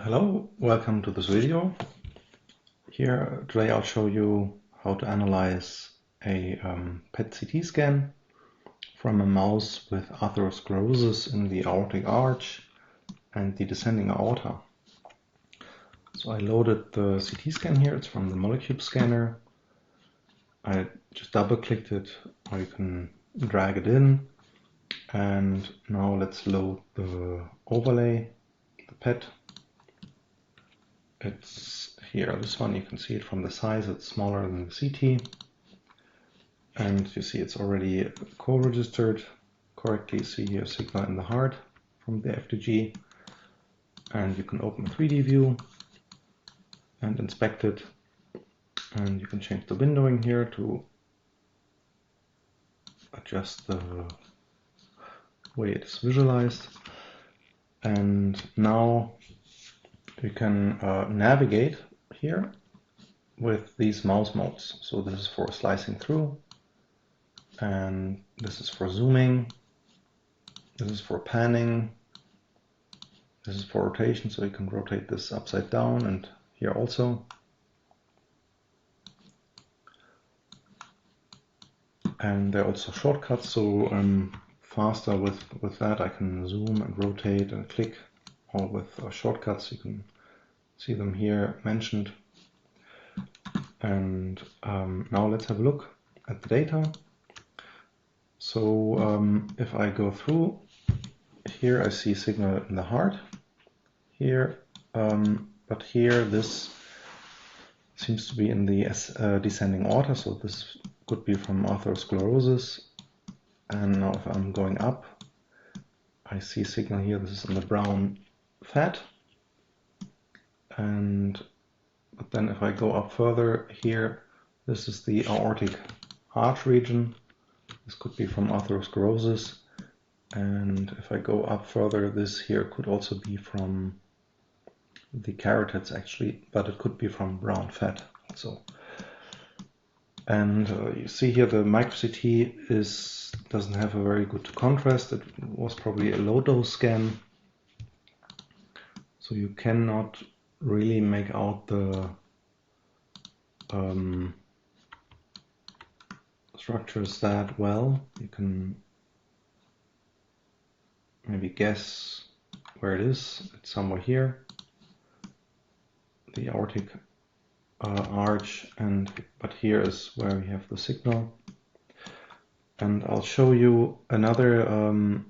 Hello, welcome to this video. Here today I'll show you how to analyze a PET CT scan from a mouse with atherosclerosis in the aortic arch and the descending aorta. So I loaded the CT scan here, it's from the Molecube scanner. I just double clicked it, or you can drag it in. And now let's load the overlay, the PET. It's here, this one, you can see it from the size, it's smaller than the CT. And you see it's already co-registered correctly. See here signal in the heart from the FDG. And you can open a 3D view and inspect it. And you can change the windowing here to adjust the way it's visualized. And now you can navigate here with these mouse modes. So this is for slicing through, and this is for zooming, this is for panning, this is for rotation, so you can rotate this upside down, and here also. And there are also shortcuts, so I'm faster with that. I can zoom and rotate and click, all with shortcuts. You can see them here mentioned. And now let's have a look at the data. So if I go through, here I see signal in the heart here, but here this seems to be in the descending aorta, so this could be from atherosclerosis. And now if I'm going up, I see signal here, this is in the brown fat. But then if I go up further here, this is the aortic arch region. This could be from atherosclerosis. And if I go up further, this here could also be from the carotids actually, but it could be from brown fat also. And you see here the micro CT doesn't have a very good contrast. It was probably a low dose scan, so you cannot really make out the structures that well. You can maybe guess where it is. It's somewhere here, the aortic arch, but here is where we have the signal. And I'll show you another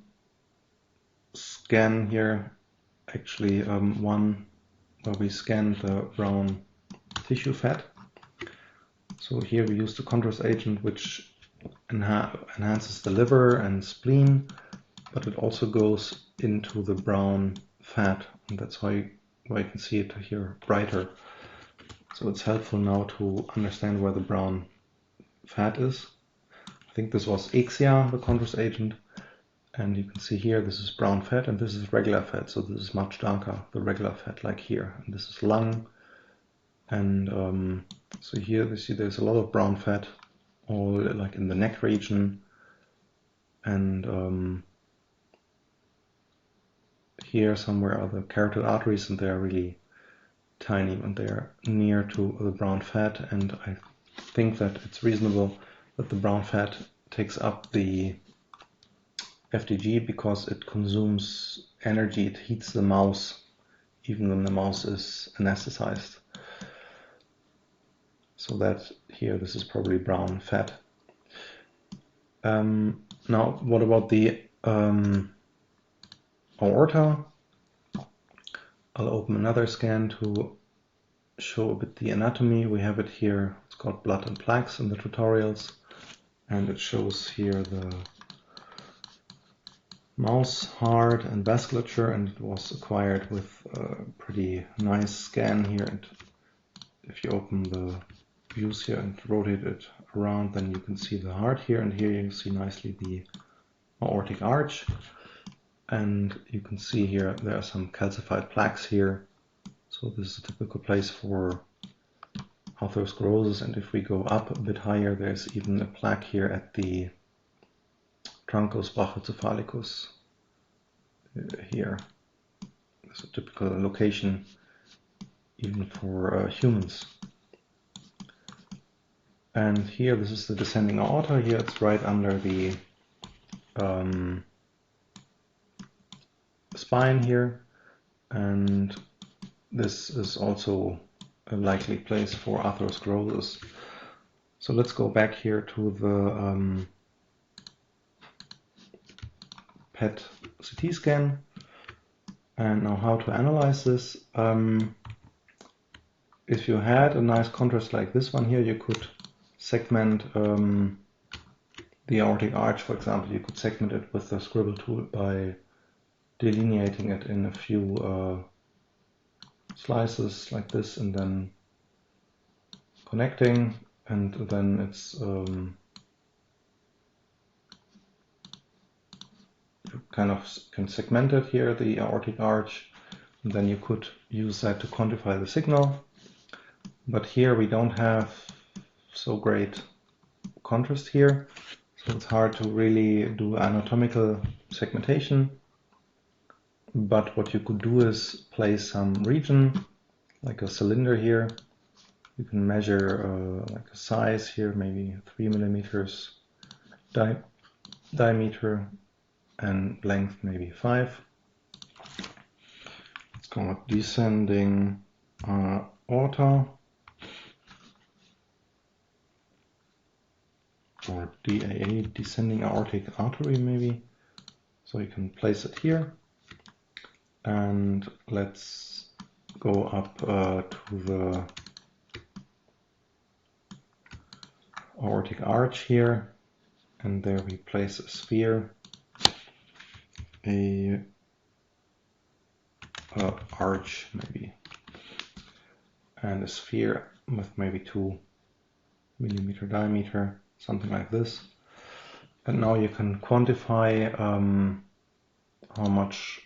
scan here, actually one where we scanned the brown tissue fat. So here we use the contrast agent, which enhances the liver and spleen, but it also goes into the brown fat, and that's why you can see it here brighter. So it's helpful now to understand where the brown fat is. I think this was Ixia, the contrast agent, and you can see here this is brown fat and this is regular fat, so this is much darker, the regular fat, like here, and this is lung. And so here you see there's a lot of brown fat, all like in the neck region, and here somewhere are the carotid arteries, and they are really tiny and they are near to the brown fat. And I think that it's reasonable that the brown fat takes up the FDG because it consumes energy, it heats the mouse even when the mouse is anesthetized. So that here this is probably brown fat. Now what about the aorta? I'll open another scan to show a bit the anatomy. We have it here, it's called blood and plaques in the tutorials, and it shows here the mouse heart and vasculature, and it was acquired with a pretty nice scan here. And if you open the views here and rotate it around, then you can see the heart here, and here you see nicely the aortic arch. And you can see here there are some calcified plaques here. So this is a typical place for atherosclerosis. And if we go up a bit higher, there's even a plaque here at the truncus brachiocephalicus here. It's a typical location even for humans. And here, this is the descending aorta. Here it's right under the spine here, and this is also a likely place for atherosclerosis. So let's go back here to the PET CT scan. And now how to analyze this. If you had a nice contrast like this one here, you could segment the aortic arch, for example. You could segment it with the scribble tool by delineating it in a few slices like this, and then connecting, and then it's you kind of can segment it here, the aortic arch, and then you could use that to quantify the signal. But here we don't have so great contrast here, so it's hard to really do anatomical segmentation. But what you could do is place some region, like a cylinder here. You can measure like a size here, maybe 3 millimeters diameter and length maybe 5. Let's call it descending aorta, or DAA, descending aortic artery maybe. So you can place it here, and let's go up to the aortic arch here, and there we place a sphere, a arch maybe, and a sphere with maybe 2 millimeter diameter, something like this. And now you can quantify how much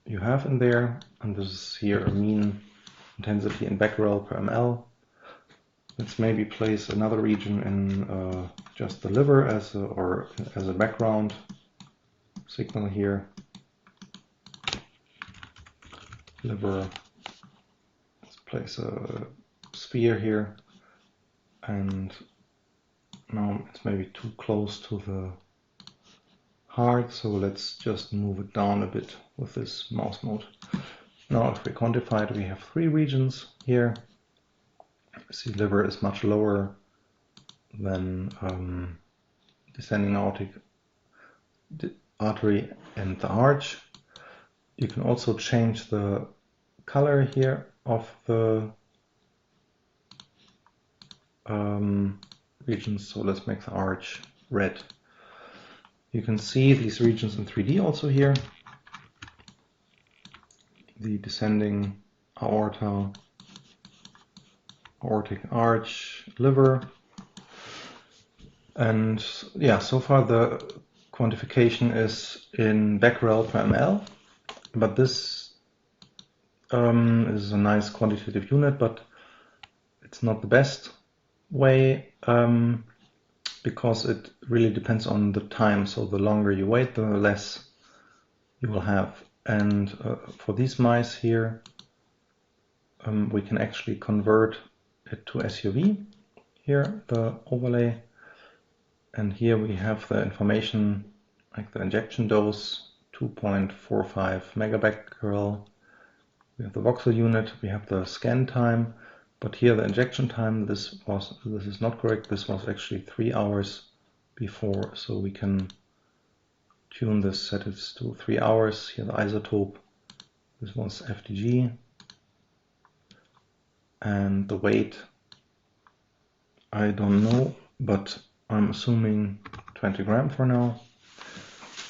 you have in there, and this is here a mean intensity in becquerel per ml. Let's maybe place another region in just the liver as a background signal here. Liver. Let's place a sphere here, and now it's maybe too close to the heart, so let's just move it down a bit with this mouse mode. Now if we quantify it, we have 3 regions here. See, liver is much lower than descending aortic artery and the arch. You can also change the color here of the regions, so let's make the arch red. You can see these regions in 3D also here. The descending aorta, aortic arch, liver. And yeah, so far the quantification is in becquerel per ml, but this is a nice quantitative unit, but it's not the best way because it really depends on the time. So the longer you wait, the less you will have. And for these mice here, we can actually convert it to SUV here, the overlay. And here we have the information, like the injection dose, 2.45 megabecquerel. We have the voxel unit, we have the scan time, but here the injection time, this is not correct. This was actually 3 hours before, so we can tune this, set it to 3 hours. Here the isotope, this was FDG, and the weight, I don't know, but I'm assuming 20 gram for now.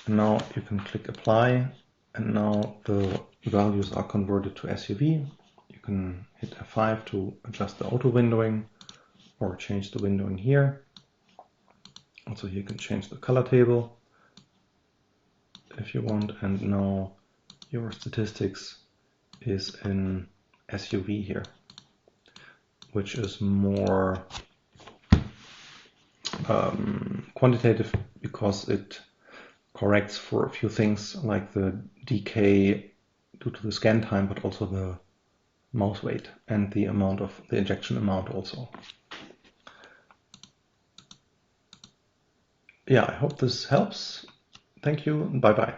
And now you can click apply, and now the values are converted to SUV. You can hit F5 to adjust the auto windowing or change the windowing here. Also here you can change the color table if you want, and now your statistics is in SUV here, which is more quantitative because it corrects for a few things like the decay due to the scan time, but also the mouse weight and the amount of the injection amount also. Yeah, I hope this helps. Thank you and bye bye.